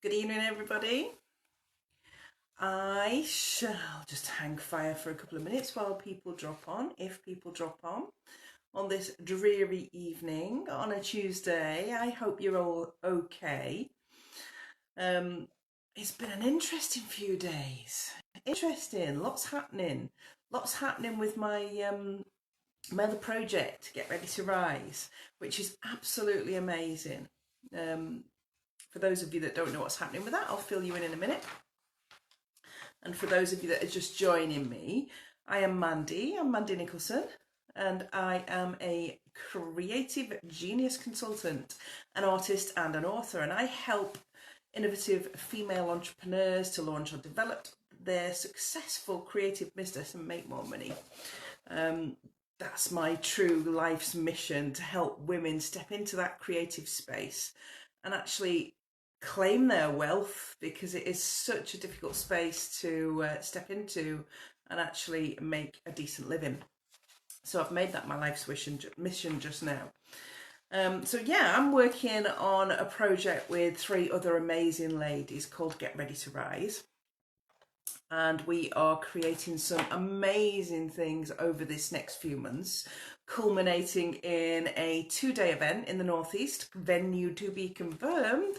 Good evening, everybody. I shall just hang fire for a couple of minutes while people drop on, if people drop on this dreary evening on a Tuesday. I hope you're all okay. Um, it's been an interesting few days. Interesting, lots happening with my other project, Get Ready to Rise, which is absolutely amazing. Um, for those of you that don't know what's happening with that, I'll fill you in a minute. And for those of you that are just joining me, I am Mandy. I'm Mandy Nicholson, and I am a creative genius consultant, an artist, and an author. And I help innovative female entrepreneurs to launch or develop their successful creative business and make more money. That's my true life's mission, to help women step into that creative space and actually claim their wealth, because it is such a difficult space to step into and actually make a decent living. So I've made that my life's mission just now. So yeah, I'm working on a project with 3 other amazing ladies called Get Ready to Rise. And we are creating some amazing things over this next few months, culminating in a 2-day event in the Northeast, venue to be confirmed,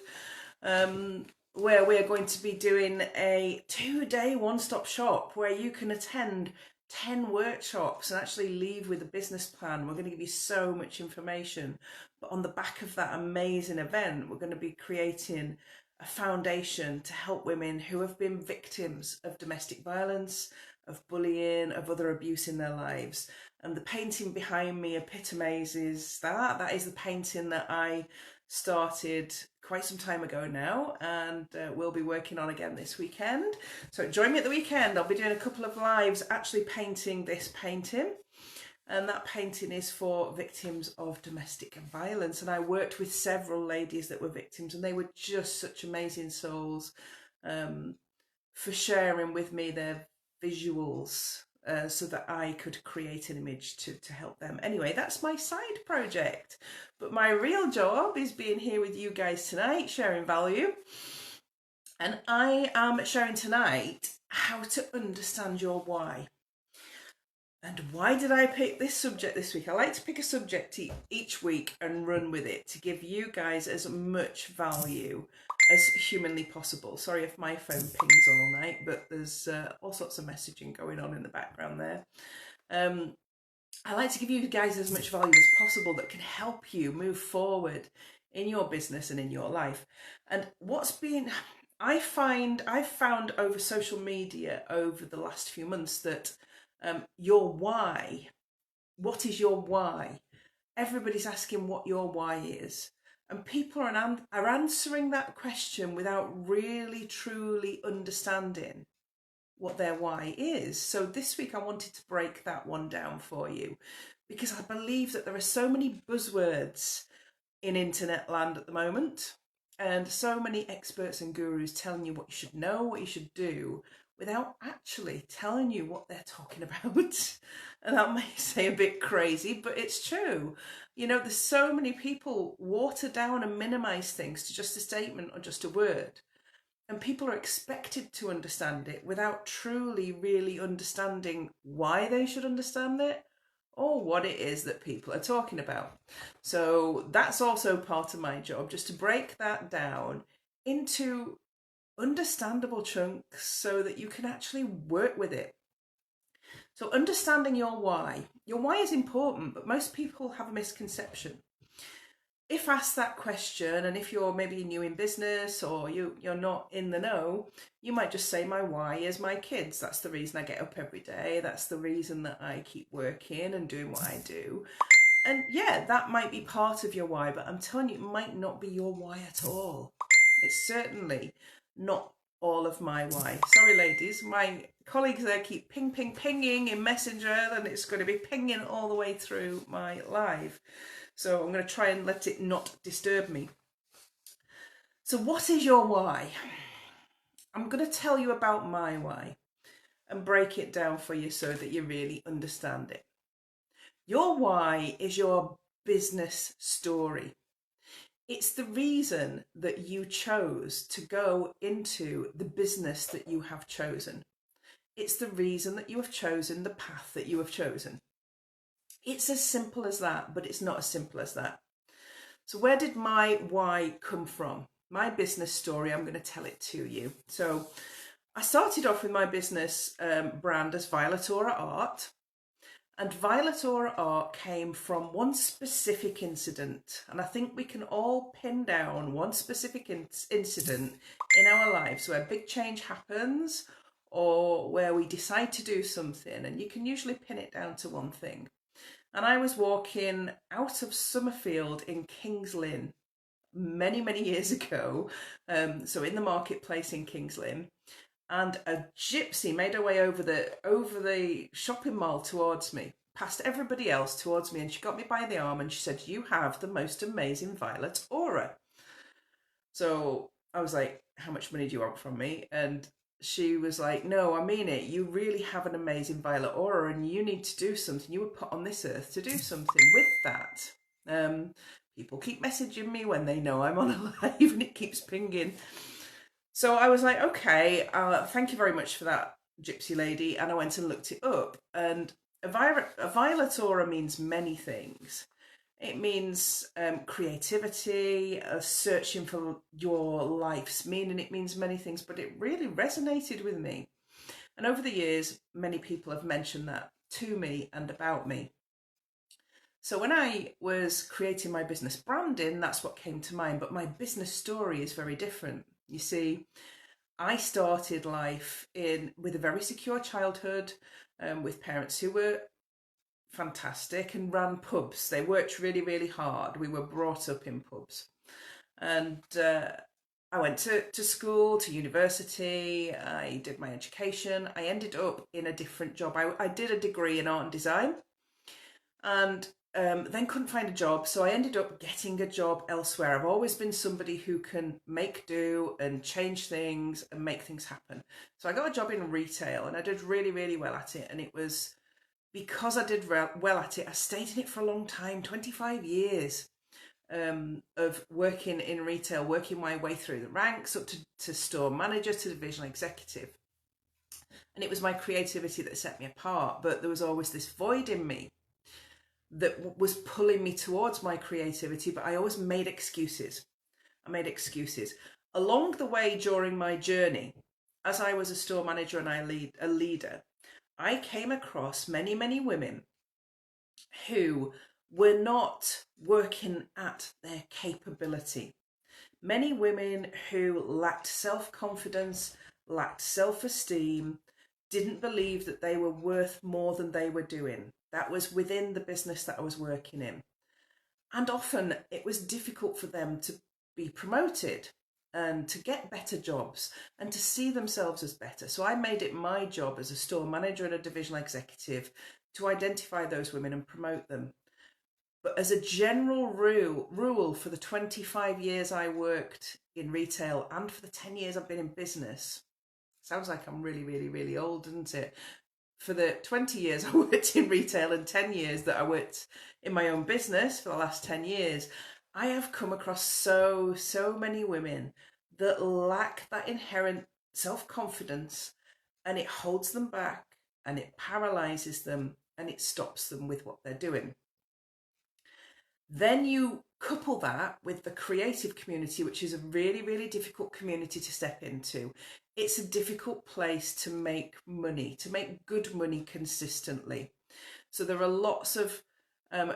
where we're going to be doing a 2-day one-stop shop where you can attend 10 workshops and actually leave with a business plan. We're going to give you so much information, but on the back of that amazing event, we're going to be creating a foundation to help women who have been victims of domestic violence, of bullying, of other abuse in their lives. And the painting behind me epitomizes that. That is the painting that I started quite some time ago now, and we'll be working on again this weekend. So join me at the weekend. I'll be doing a couple of lives actually painting this painting. And that painting is for victims of domestic violence. And I worked with several ladies that were victims, and they were just such amazing souls, for sharing with me their visuals, so that I could create an image to help them. Anyway, that's my side project. But my real job is being here with you guys tonight, sharing value. And I am sharing tonight how to understand your why. And why did I pick this subject this week? I like to pick a subject each week and run with it to give you guys as much value as humanly possible. Sorry if my phone pings all night, but there's all sorts of messaging going on in the background there. I like to give you guys as much value as possible that can help you move forward in your business and in your life. And I've found over social media over the last few months that your why, what is your why? Everybody's asking what your why is. And people are answering that question without really, truly understanding what their why is. So this week I wanted to break that one down for you, because I believe that there are so many buzzwords in internet land at the moment, and so many experts and gurus telling you what you should know, what you should do, without actually telling you what they're talking about. And that may say a bit crazy, but it's true. You know, there's so many people water down and minimize things to just a statement or just a word. And people are expected to understand it without truly, really understanding why they should understand it or what it is that people are talking about. So that's also part of my job, just to break that down into understandable chunks so that you can actually work with it. So understanding your why. Your why is important, but most people have a misconception. If asked that question, and if you're maybe new in business or you're not in the know, you might just say, my why is my kids. That's the reason I get up every day. That's the reason that I keep working and doing what I do. And yeah, that might be part of your why, but I'm telling you, it might not be your why at all. It's certainly not all of my why. Sorry, ladies, my colleagues there keep pinging in Messenger, and it's going to be pinging all the way through my live. So I'm going to try and let it not disturb me. So what is your why? I'm going to tell you about my why and break it down for you so that you really understand it. Your why is your business story. It's the reason that you chose to go into the business that you have chosen. It's the reason that you have chosen the path that you have chosen. It's as simple as that, but it's not as simple as that. So where did my why come from? My business story, I'm going to tell it to you. So I started off with my business brand as Violatora Art. And Violatora Art came from one specific incident. And I think we can all pin down one specific incident in our lives where big change happens or where we decide to do something. And you can usually pin it down to one thing. And I was walking out of Summerfield in Kings Lynn many, many years ago. So in the marketplace in Kings Lynn. And a gypsy made her way over the shopping mall towards me, past everybody else towards me, and she got me by the arm and she said, "You have the most amazing violet aura." So I was like, "How much money do you want from me?" And she was like, "No, I mean it. You really have an amazing violet aura and you need to do something. You were put on this earth to do something with that." People keep messaging me when they know I'm on a live and it keeps pinging. So I was like, okay, thank you very much for that, gypsy lady. And I went and looked it up. And a violet aura means many things. It means creativity, searching for your life's meaning. It means many things, but it really resonated with me. And over the years, many people have mentioned that to me and about me. So when I was creating my business branding, that's what came to mind. But my business story is very different. You see, I started life with a very secure childhood, with parents who were fantastic and ran pubs. They worked really, really hard. We were brought up in pubs. And I went to school, to university. I did my education. I ended up in a different job. I did a degree in art and design. And then couldn't find a job, so I ended up getting a job elsewhere. I've always been somebody who can make do and change things and make things happen. So I got a job in retail and I did really, really well at it. And it was because I did well at it, I stayed in it for a long time, 25 years of working in retail, working my way through the ranks up to store manager, to divisional executive. And it was my creativity that set me apart, but there was always this void in me that was pulling me towards my creativity, but I always made excuses. I made excuses. Along the way during my journey, as I was a store manager and a leader, I came across many, many women who were not working at their capability. Many women who lacked self-confidence, lacked self-esteem, didn't believe that they were worth more than they were doing. That was within the business that I was working in. And often it was difficult for them to be promoted and to get better jobs and to see themselves as better. So I made it my job as a store manager and a divisional executive to identify those women and promote them. But as a general rule for the 25 years I worked in retail and for the 10 years I've been in business, sounds like I'm really, really, really old, doesn't it? For the 20 years I worked in retail and 10 years that I worked in my own business for the last 10 years, I have come across so many women that lack that inherent self-confidence, and it holds them back and it paralyzes them and it stops them with what they're doing. Then you couple that with the creative community, which is a really, really difficult community to step into. It's a difficult place to make money, to make good money consistently. So there are lots of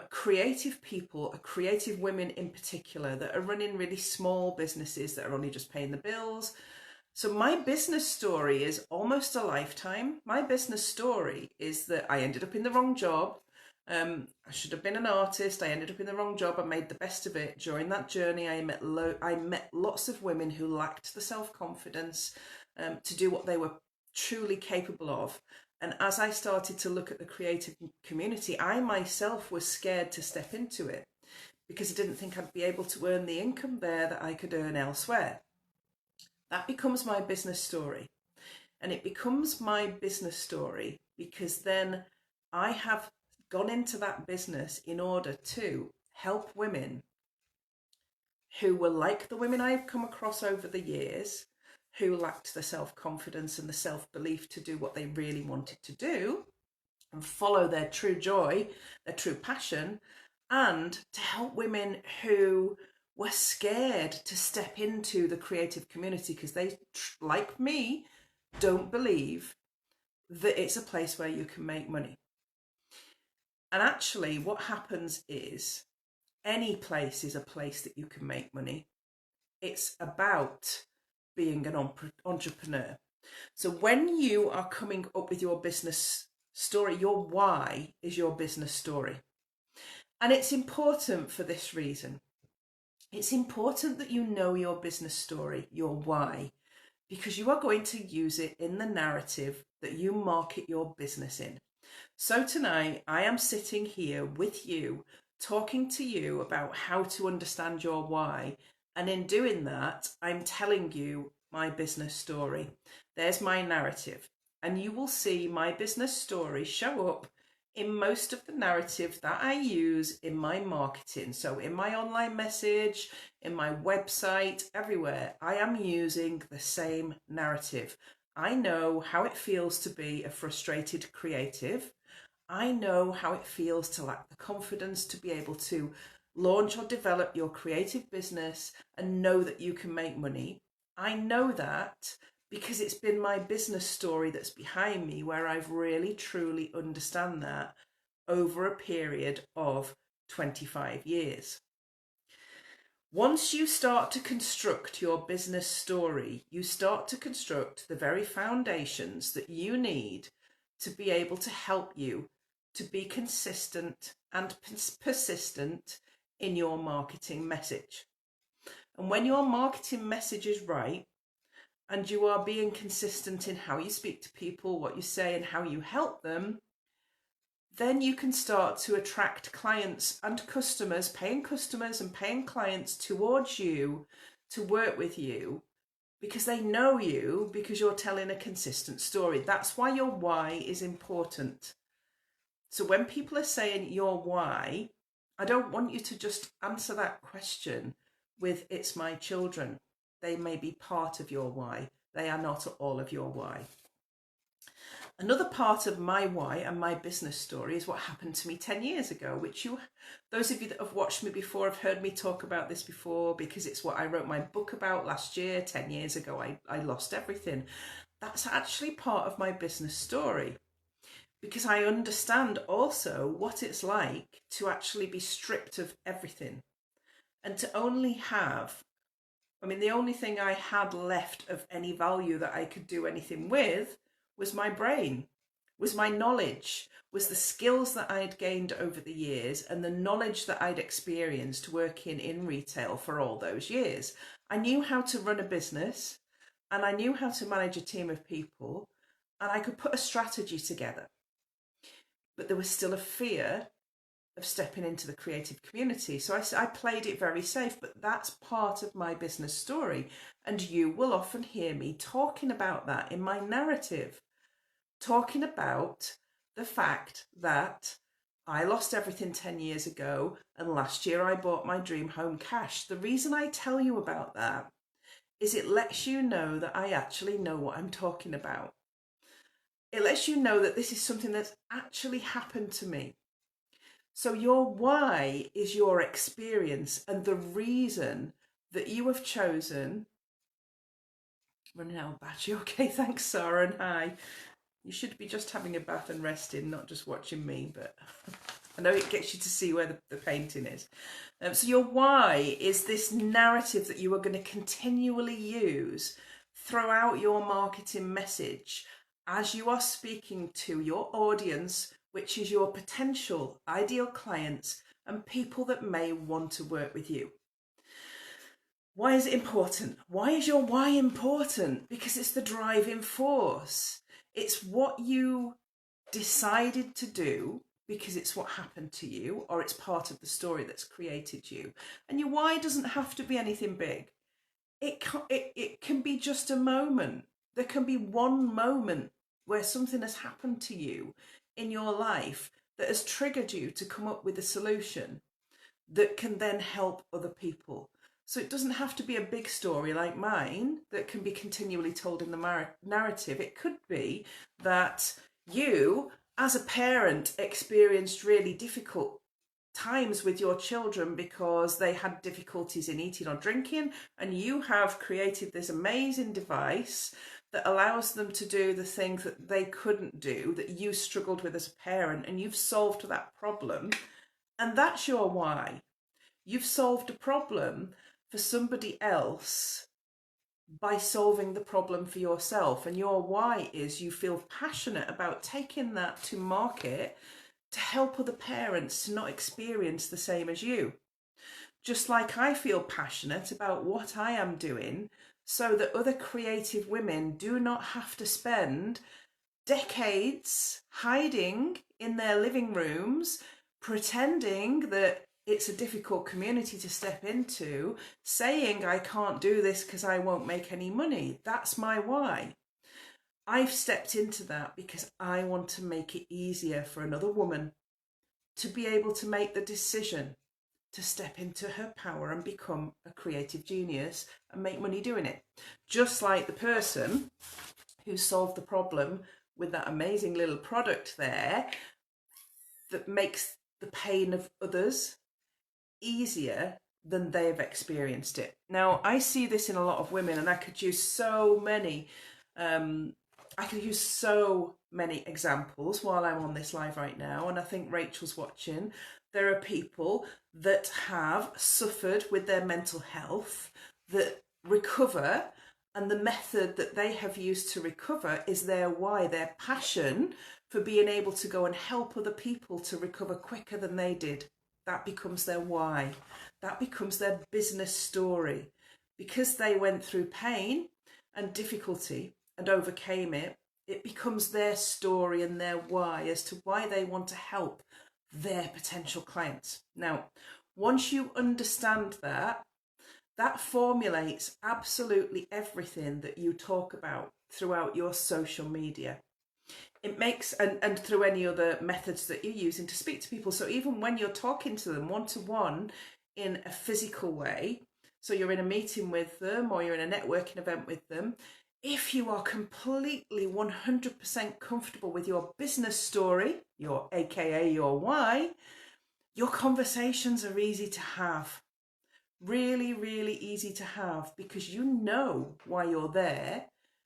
creative people, creative women in particular, that are running really small businesses that are only just paying the bills. So my business story is almost a lifetime. My business story is that I ended up in the wrong job. I should have been an artist. I ended up in the wrong job. I made the best of it. During that journey, I met lots of women who lacked the self-confidence to do what they were truly capable of. And as I started to look at the creative community, I myself was scared to step into it because I didn't think I'd be able to earn the income there that I could earn elsewhere. That becomes my business story. And it becomes my business story because then I have gone into that business in order to help women who were like the women I've come across over the years, who lacked the self-confidence and the self-belief to do what they really wanted to do and follow their true joy, their true passion, and to help women who were scared to step into the creative community because they, like me, don't believe that it's a place where you can make money. And actually what happens is any place is a place that you can make money. It's about being an entrepreneur. So when you are coming up with your business story, your why is your business story. And it's important for this reason. It's important that you know your business story, your why, because you are going to use it in the narrative that you market your business in. So tonight I am sitting here with you, talking to you about how to understand your why. And in doing that, I'm telling you my business story. There's my narrative. And you will see my business story show up in most of the narrative that I use in my marketing. So in my online message, in my website, everywhere, I am using the same narrative. I know how it feels to be a frustrated creative. I know how it feels to lack the confidence to be able to launch or develop your creative business and know that you can make money. I know that because it's been my business story that's behind me where I've really truly understand that over a period of 25 years. Once you start to construct your business story, you start to construct the very foundations that you need to be able to help you to be consistent and persistent in your marketing message. And when your marketing message is right, and you are being consistent in how you speak to people, what you say, and how you help them, then you can start to attract clients and customers, paying customers and paying clients towards you to work with you because they know you, because you're telling a consistent story. That's why your why is important. So when people are saying your why, I don't want you to just answer that question with "it's my children." They may be part of your why. They are not all of your why. Another part of my why and my business story is what happened to me 10 years ago, which those of you that have watched me before have heard me talk about this before, because it's what I wrote my book about last year. 10 years ago, I lost everything. That's actually part of my business story, because I understand also what it's like to actually be stripped of everything and to only have, the only thing I had left of any value that I could do anything with was my brain, was my knowledge, was the skills that I'd gained over the years and the knowledge that I'd experienced working in retail for all those years. I knew how to run a business and I knew how to manage a team of people and I could put a strategy together. But there was still a fear of stepping into the creative community. So I played it very safe, but that's part of my business story. And you will often hear me talking about that in my narrative, talking about the fact that I lost everything 10 years ago and last year I bought my dream home cash. The reason I tell you about that is it lets you know that I actually know what I'm talking about. It lets you know that this is something that's actually happened to me. So your why is your experience and the reason that you have chosen. Running out of battery. Okay, thanks, Sarah, and hi. You should be just having a bath and resting, not just watching me, but I know it gets you to see where the painting is. So your why is this narrative that you are going to continually use throughout your marketing message as you are speaking to your audience, which is your potential ideal clients and people that may want to work with you. Why is it important? Why is your why important? Because it's the driving force. It's what you decided to do because it's what happened to you, or it's part of the story that's created you. And your why doesn't have to be anything big. It can be just a moment. There can be one moment where something has happened to you in your life that has triggered you to come up with a solution that can then help other people. So it doesn't have to be a big story like mine that can be continually told in the narrative. It could be that you, as a parent, experienced really difficult times with your children because they had difficulties in eating or drinking, and you have created this amazing device that allows them to do the things that they couldn't do, that you struggled with as a parent, and you've solved that problem. And that's your why. You've solved a problem for somebody else by solving the problem for yourself. And your why is you feel passionate about taking that to market to help other parents to not experience the same as you. Just like I feel passionate about what I am doing so that other creative women do not have to spend decades hiding in their living rooms, pretending that it's a difficult community to step into, saying I can't do this because I won't make any money. That's my why. I've stepped into that because I want to make it easier for another woman to be able to make the decision to step into her power and become a creative genius and make money doing it. Just like the person who solved the problem with that amazing little product there that makes the pain of others easier than they've experienced it. Now, I see this in a lot of women, and I could use so many examples while I'm on this live right now, and I think Rachel's watching. There are people that have suffered with their mental health that recover, and the method that they have used to recover is their why, their passion for being able to go and help other people to recover quicker than they did. That becomes their why. That becomes their business story. Because they went through pain and difficulty and overcame it, it becomes their story and their why as to why they want to help their potential clients. Now, once you understand that, that formulates absolutely everything that you talk about throughout your social media. It makes, and through any other methods that you're using to speak to people. So even when you're talking to them one-to-one in a physical way, so you're in a meeting with them or you're in a networking event with them, if you are completely 100% comfortable with your business story, your AKA your why, your conversations are easy to have. Really, really easy to have, because you know why you're there,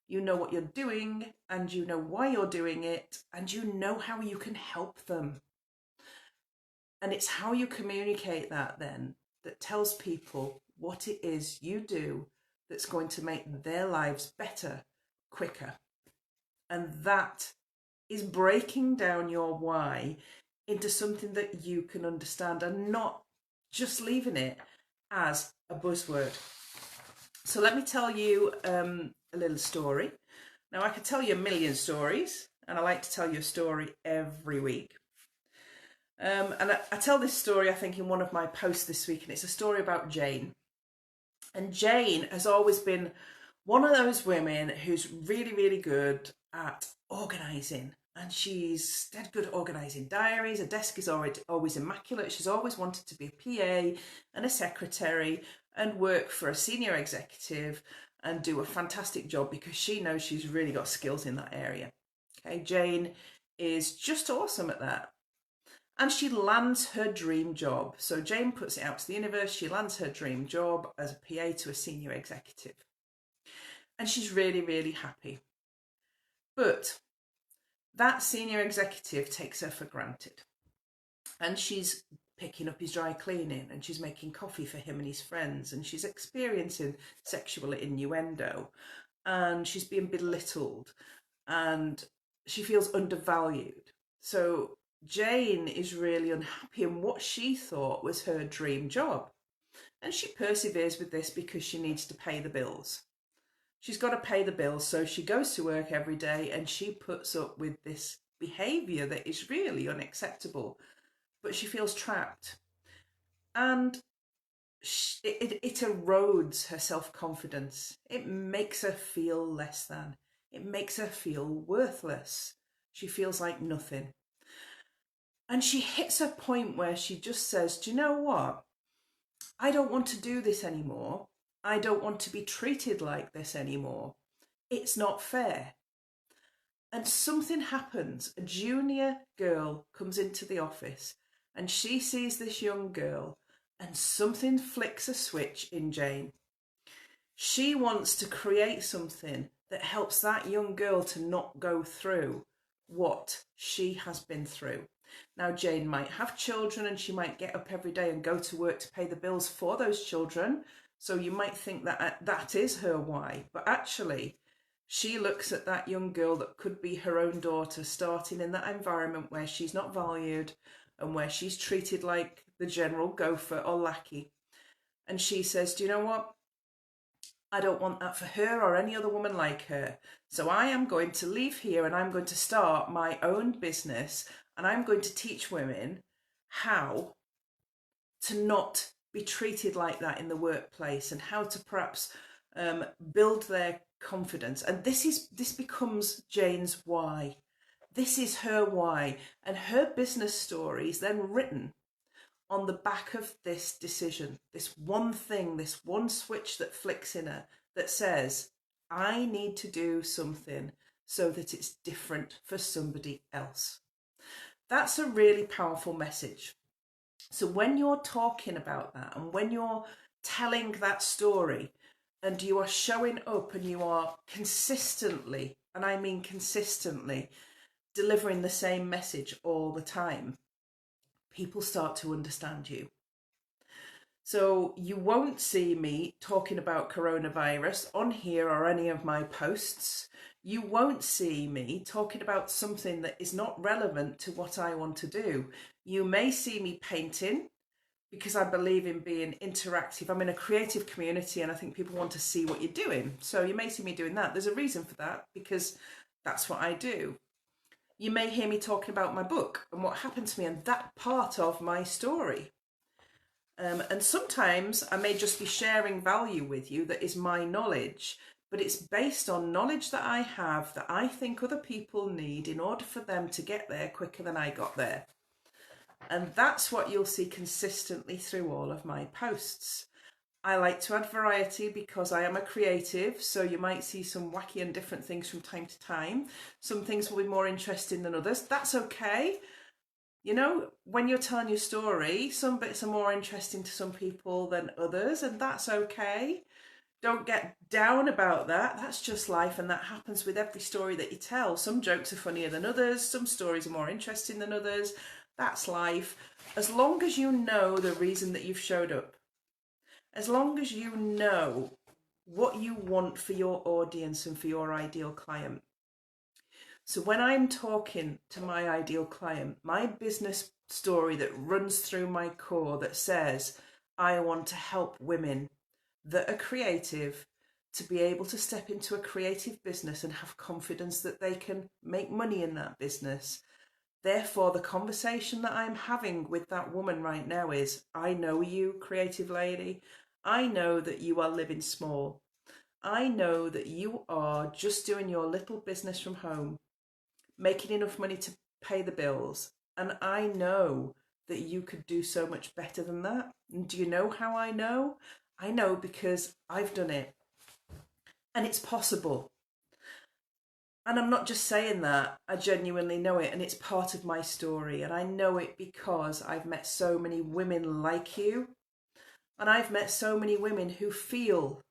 you know what you're doing, and you know why you're doing it, and you know how you can help them. And it's how you communicate that then that tells people what it is you do that's going to make their lives better, quicker. And that is breaking down your why into something that you can understand and not just leaving it as a buzzword. So let me tell you a little story. Now, I could tell you a million stories, and I like to tell you a story every week. And I tell this story, I think, in one of my posts this week, and it's a story about Jane. And Jane has always been one of those women who's really, really good at organising. And she's dead good at organising diaries. Her desk is always immaculate. She's always wanted to be a PA and a secretary and work for a senior executive and do a fantastic job because she knows she's really got skills in that area. Okay, Jane is just awesome at that. And she lands her dream job. So Jane puts it out to the universe. She lands her dream job as a PA to a senior executive. And she's really, really happy. But that senior executive takes her for granted. And she's picking up his dry cleaning, and she's making coffee for him and his friends, and she's experiencing sexual innuendo, and she's being belittled, and she feels undervalued. So Jane is really unhappy in what she thought was her dream job. And she perseveres with this because she needs to pay the bills. She's got to pay the bills, so she goes to work every day and she puts up with this behaviour that is really unacceptable. But she feels trapped. And it erodes her self-confidence. It makes her feel less than. It makes her feel worthless. She feels like nothing. And she hits a point where she just says, do you know what? I don't want to do this anymore. I don't want to be treated like this anymore. It's not fair. And something happens. A junior girl comes into the office and she sees this young girl, and something flicks a switch in Jane. She wants to create something that helps that young girl to not go through what she has been through. Now, Jane might have children and she might get up every day and go to work to pay the bills for those children. So you might think that that is her why. But actually, she looks at that young girl that could be her own daughter, starting in that environment where she's not valued and where she's treated like the general gopher or lackey. And she says, do you know what? I don't want that for her or any other woman like her. So I am going to leave here and I'm going to start my own business, and I'm going to teach women how to not be treated like that in the workplace, and how to perhaps build their confidence. And this becomes Jane's why. This is her why, and her business story is then written on the back of this decision, this one thing, this one switch that flicks in her that says, I need to do something so that it's different for somebody else. That's a really powerful message. So when you're talking about that, and when you're telling that story, and you are showing up and you are consistently, and I mean consistently, delivering the same message all the time, people start to understand you. So you won't see me talking about coronavirus on here or any of my posts. You won't see me talking about something that is not relevant to what I want to do. You may see me painting, because I believe in being interactive. I'm in a creative community and I think people want to see what you're doing. So you may see me doing that. There's a reason for that, because that's what I do. You may hear me talking about my book and what happened to me and that part of my story. And sometimes I may just be sharing value with you that is my knowledge, but it's based on knowledge that I have that I think other people need in order for them to get there quicker than I got there. And that's what you'll see consistently through all of my posts. I like to add variety because I am a creative, so you might see some wacky and different things from time to time. Some things will be more interesting than others. That's okay. You know, when you're telling your story, some bits are more interesting to some people than others, and that's okay. Don't get down about that. That's just life, and that happens with every story that you tell. Some jokes are funnier than others. Some stories are more interesting than others. That's life. As long as you know the reason that you've showed up, as long as you know what you want for your audience and for your ideal client. So when I'm talking to my ideal client, my business story that runs through my core that says, I want to help women that are creative to be able to step into a creative business and have confidence that they can make money in that business. Therefore, the conversation that I'm having with that woman right now is, I know you, creative lady. I know that you are living small. I know that you are just doing your little business from home, making enough money to pay the bills. And I know that you could do so much better than that. And do you know how I know? I know because I've done it. And it's possible. And I'm not just saying that, I genuinely know it, and it's part of my story. And I know it because I've met so many women like you. And I've met so many women who feel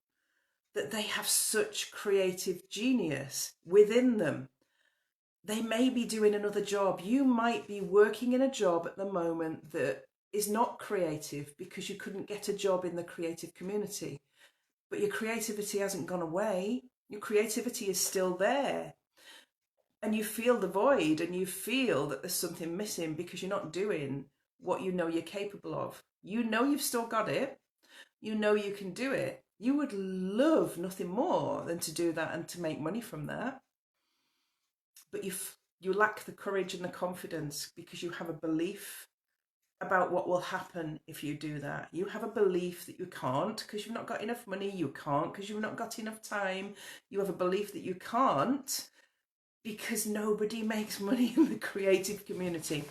that they have such creative genius within them. They may be doing another job. You might be working in a job at the moment that is not creative because you couldn't get a job in the creative community. But your creativity hasn't gone away. Your creativity is still there. And you feel the void, and you feel that there's something missing because you're not doing what you know you're capable of. You know you've still got it. You know you can do it. You would love nothing more than to do that and to make money from that. But you lack the courage and the confidence because you have a belief about what will happen if you do that. You have a belief that you can't because you've not got enough money. You can't because you've not got enough time. You have a belief that you can't because nobody makes money in the creative community.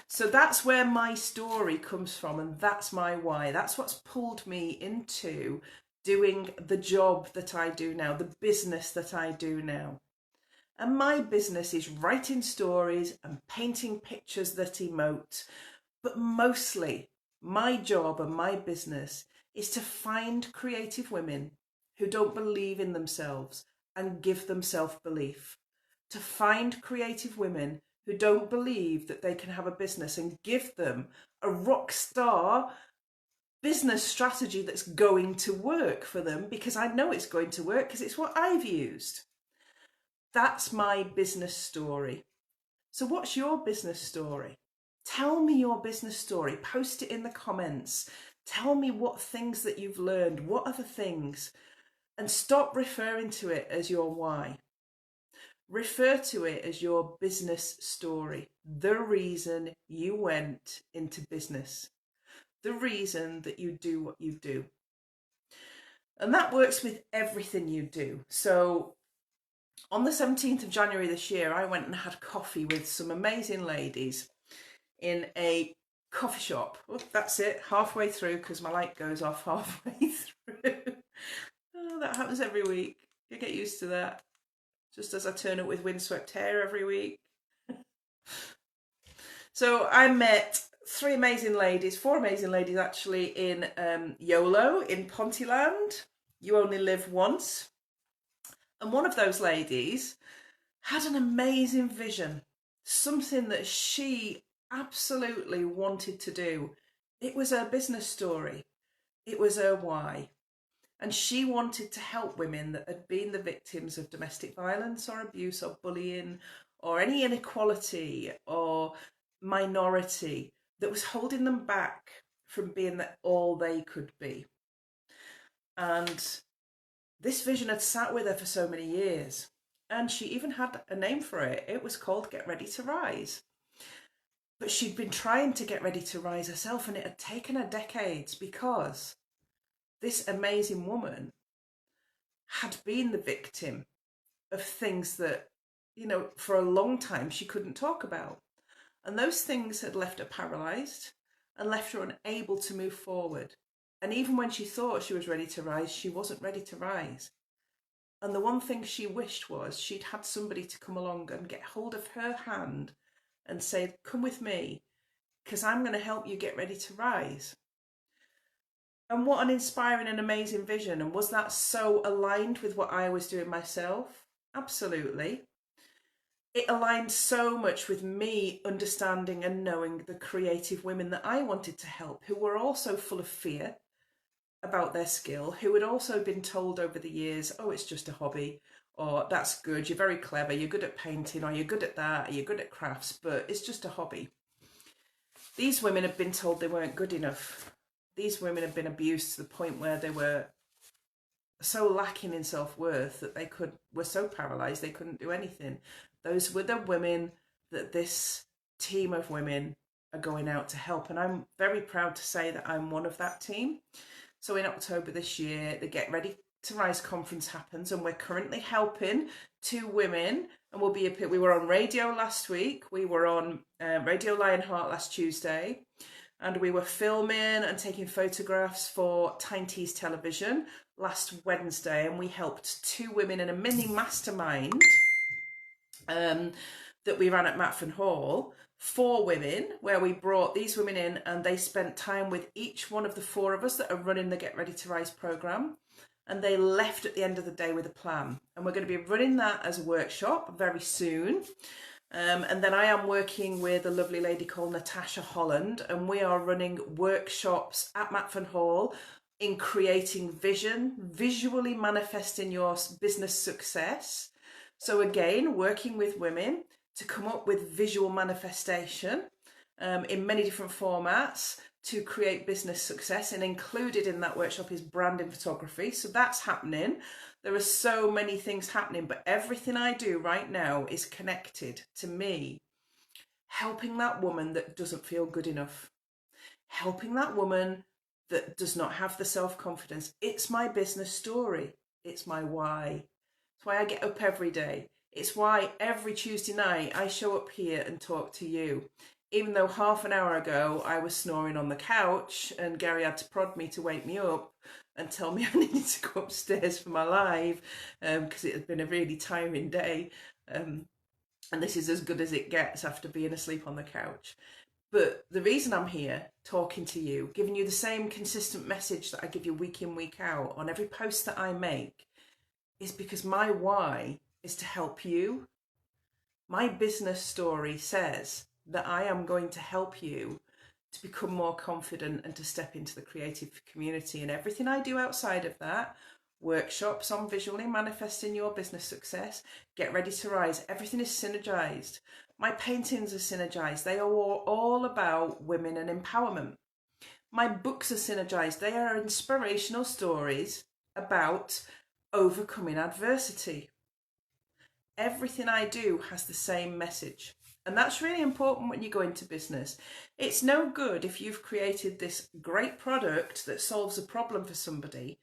So that's where my story comes from, and that's my why. That's what's pulled me into doing the job that I do now, the business that I do now. And my business is writing stories and painting pictures that emote. But mostly, my job and my business is to find creative women who don't believe in themselves and give them self-belief. To find creative women who don't believe that they can have a business and give them a rock star business strategy that's going to work for them, because I know it's going to work because it's what I've used. That's my business story. So what's your business story? Tell me your business story. Post it in the comments. Tell me what things that you've learned. What are the things? And stop referring to it as your why. Refer to it as your business story. The reason you went into business. The reason that you do what you do. And that works with everything you do. So on the 17th of January this year, I went and had coffee with some amazing ladies in a coffee shop. Oh, that's it, halfway through, because my light goes off halfway through. Oh, that happens every week. You get used to that. Just as I turn up with windswept hair every week. So I met four amazing ladies actually, in YOLO in Pontyland. You only live once. And one of those ladies had an amazing vision, something that she absolutely wanted to do. It was her business story. It was her why. And she wanted to help women that had been the victims of domestic violence or abuse or bullying or any inequality or minority that was holding them back from being all they could be. And this vision had sat with her for so many years. And she even had a name for it. It was called Get Ready to Rise. But she'd been trying to get ready to rise herself, and it had taken her decades, because this amazing woman had been the victim of things that, for a long time she couldn't talk about. And those things had left her paralysed and left her unable to move forward. And even when she thought she was ready to rise, she wasn't ready to rise. And the one thing she wished was she'd had somebody to come along and get hold of her hand and say, come with me, because I'm going to help you get ready to rise. And what an inspiring and amazing vision. And was that so aligned with what I was doing myself? Absolutely. It aligned so much with me understanding and knowing the creative women that I wanted to help, who were also full of fear about their skill, who had also been told over the years, oh, it's just a hobby, or that's good, you're very clever, you're good at painting, or you're good at that, or you're good at crafts, but it's just a hobby. These women had been told they weren't good enough. These women had been abused to the point where they were so lacking in self-worth that they were so paralysed they couldn't do anything. Those were the women that this team of women are going out to help, and I'm very proud to say that I'm one of that team. So in October this year, the Get Ready to Rise conference happens, and we're currently helping 2 women. And we were on radio last week. We were on Radio Lionheart last Tuesday, and we were filming and taking photographs for Tyne Tees Television last Wednesday. And we helped 2 women in a mini mastermind that we ran at Matford Hall. 4 women, where we brought these women in and they spent time with each one of the 4 of us that are running the Get Ready to Rise programme, and they left at the end of the day with a plan. And we're going to be running that as a workshop very soon. And then I am working with a lovely lady called Natasha Holland, and we are running workshops at Matford Hall in creating vision, visually manifesting your business success. So again, working with women to come up with visual manifestation in many different formats to create business success, and included in that workshop is branding photography. So that's happening. There are so many things happening, but everything I do right now is connected to me helping that woman that doesn't feel good enough, helping that woman that does not have the self-confidence. It's my business story. It's my why. It's why I get up every day. It's why every Tuesday night I show up here and talk to you. Even though half an hour ago I was snoring on the couch and Gary had to prod me to wake me up and tell me I needed to go upstairs for my live because it had been a really tiring day. And this is as good as it gets after being asleep on the couch. But the reason I'm here talking to you, giving you the same consistent message that I give you week in, week out on every post that I make, is because my why is to help you. My business story says that I am going to help you to become more confident and to step into the creative community. And everything I do outside of that, workshops on visually manifesting your business success, Get Ready to Rise, everything is synergized. My paintings are synergized. They are all about women and empowerment. My books are synergized. They are inspirational stories about overcoming adversity. Everything I do has the same message. And that's really important when you go into business. It's no good if you've created this great product that solves a problem for somebody,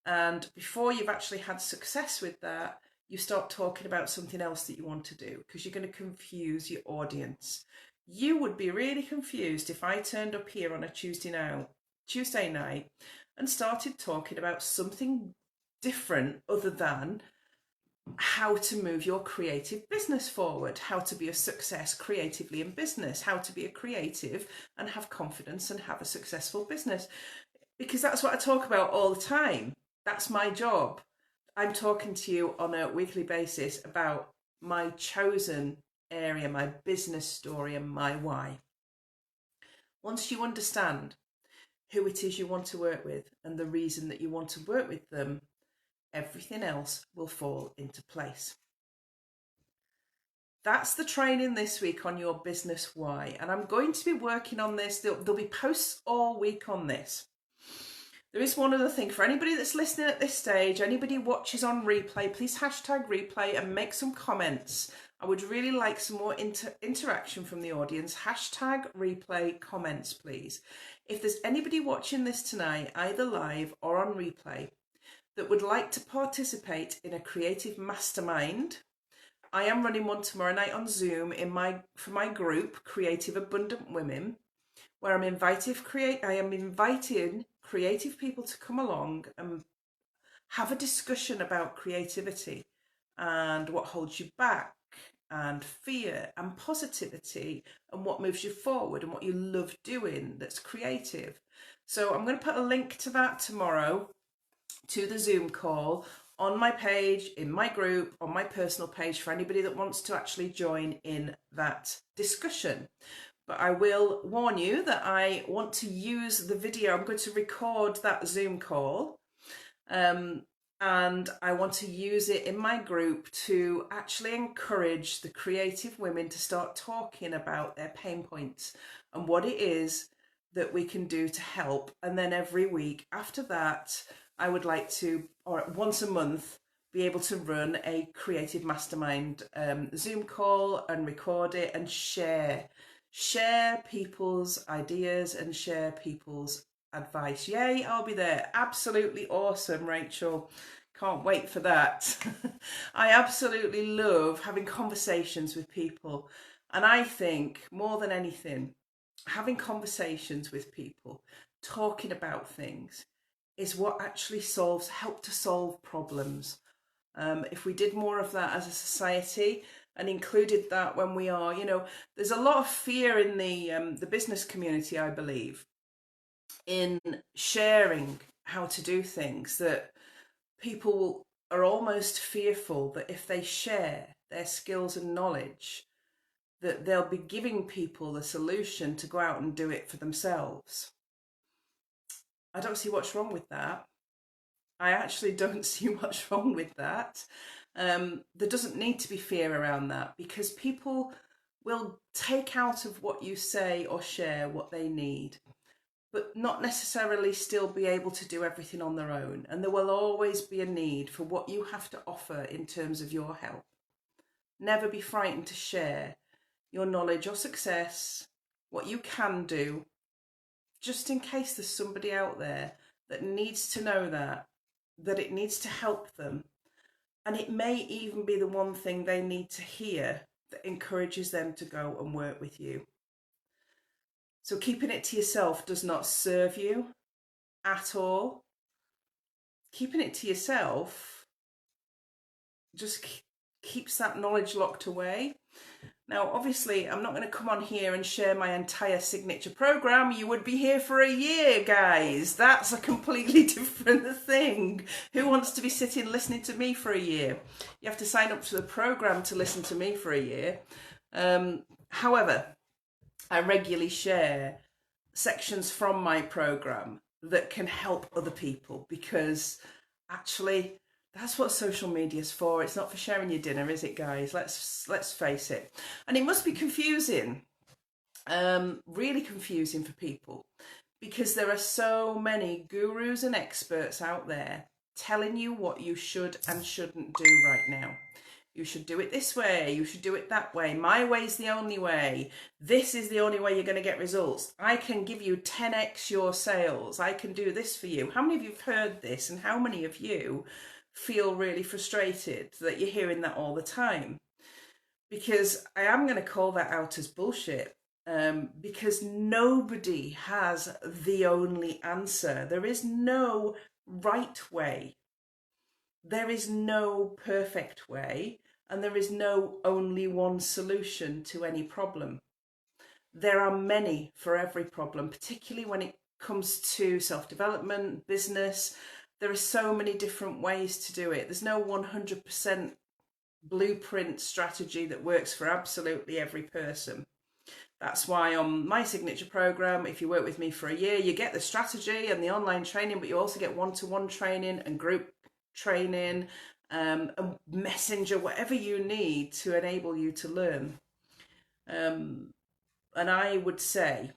and before you've actually had success with that, you start talking about something else that you want to do, because you're going to confuse your audience. You would be really confused if I turned up here on a Tuesday night and started talking about something different other than how to move your creative business forward, how to be a success creatively in business, how to be a creative and have confidence and have a successful business. Because that's what I talk about all the time. That's my job. I'm talking to you on a weekly basis about my chosen area, my business story and my why. Once you understand who it is you want to work with and the reason that you want to work with them, everything else will fall into place. That's the training this week on your business why. And I'm going to be working on this. There'll be posts all week on this. There is one other thing for anybody that's listening at this stage, anybody watches on replay, please hashtag replay and make some comments. I would really like some more interaction from the audience. Hashtag replay comments, please. If there's anybody watching this tonight, either live or on replay, that would like to participate in a creative mastermind, I am running one tomorrow night on Zoom for my group, Creative Abundant Women, where I am inviting creative people to come along and have a discussion about creativity and what holds you back and fear and positivity and what moves you forward and what you love doing that's creative. So I'm going to put a link to that tomorrow, to the Zoom call, on my page, in my group, on my personal page for anybody that wants to actually join in that discussion. But I will warn you that I want to use the video. I'm going to record that Zoom call and I want to use it in my group to actually encourage the creative women to start talking about their pain points and what it is that we can do to help. And then every week after that, I would like to, or once a month, be able to run a creative mastermind Zoom call and record it and share people's ideas and share people's advice. Yay, I'll be there. Absolutely awesome, Rachel. Can't wait for that. I absolutely love having conversations with people. And I think more than anything, having conversations with people, talking about things, is what actually help to solve problems. If we did more of that as a society and included that when we are, there's a lot of fear in the business community, I believe, in sharing how to do things, that people are almost fearful that if they share their skills and knowledge, that they'll be giving people the solution to go out and do it for themselves. I don't see what's wrong with that. I actually don't see what's wrong with that. There doesn't need to be fear around that, because people will take out of what you say or share what they need, but not necessarily still be able to do everything on their own. And there will always be a need for what you have to offer in terms of your help. Never be frightened to share your knowledge or success, what you can do, just in case there's somebody out there that needs to know that it needs to help them. And it may even be the one thing they need to hear that encourages them to go and work with you. So keeping it to yourself does not serve you at all. Keeping it to yourself just keeps that knowledge locked away. Now, obviously, I'm not going to come on here and share my entire signature program. You would be here for a year, guys. That's a completely different thing. Who wants to be sitting listening to me for a year? You have to sign up to the program to listen to me for a year. However, I regularly share sections from my program that can help other people, because actually that's what social media is for. It's not for sharing your dinner, is it, guys? Let's face it. And it must be confusing, really confusing for people, because there are so many gurus and experts out there telling you what you should and shouldn't do right now. You should do it this way. You should do it that way. My way's the only way. This is the only way you're going to get results. I can give you 10x your sales. I can do this for you. How many of you have heard this, and how many of you feel really frustrated that you're hearing that all the time? Because I am going to call that out as bullshit, because nobody has the only answer. There is no right way. There is no perfect way, and there is no only one solution to any problem. There are many for every problem, particularly when it comes to self-development, business. There are so many different ways to do it. There's no 100% blueprint strategy that works for absolutely every person. That's why on my signature program, if you work with me for a year, you get the strategy and the online training, but you also get one-to-one training and group training, and messenger, whatever you need to enable you to learn. And I would say,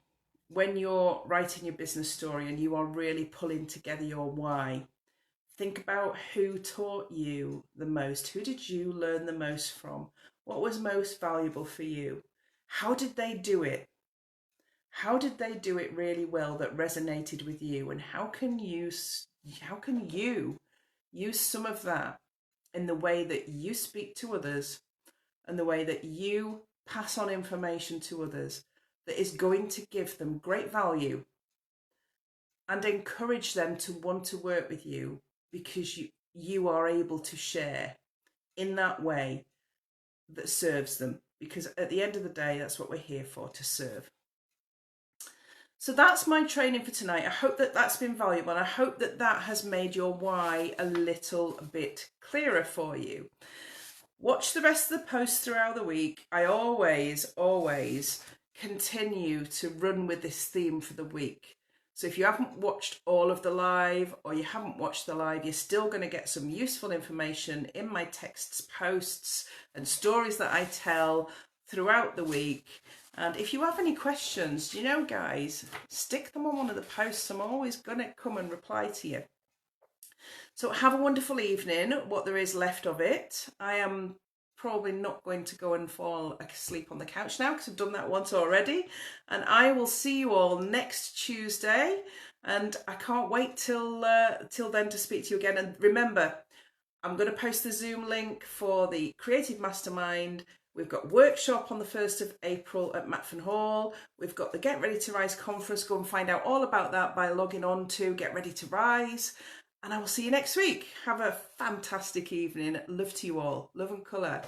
when you're writing your business story and you are really pulling together your why, think about who taught you the most. Who did you learn the most from? What was most valuable for you? How did they do it? How did they do it really well that resonated with you? And how can you use some of that in the way that you speak to others and the way that you pass on information to others that is going to give them great value and encourage them to want to work with you, because you are able to share in that way that serves them. Because at the end of the day, that's what we're here for, to serve. So that's my training for tonight. I hope that that's been valuable, and I hope that that has made your why a little bit clearer for you. Watch the rest of the posts throughout the week. I always continue to run with this theme for the week. So if you haven't watched all of the live, or you haven't watched the live, you're still going to get some useful information in my texts, posts, and stories that I tell throughout the week. And if you have any questions, you know, guys, stick them on one of the posts. I'm always going to come and reply to you. So have a wonderful evening, what there is left of it. I am probably not going to go and fall asleep on the couch now, because I've done that once already. And I will see you all next Tuesday. And I can't wait till then to speak to you again. And remember, I'm going to post the Zoom link for the Creative Mastermind. We've got workshop on the 1st of April at Matfin Hall. We've got the Get Ready to Rise conference. Go and find out all about that by logging on to Get Ready to Rise. And I will see you next week. Have a fantastic evening. Love to you all. Love and colour.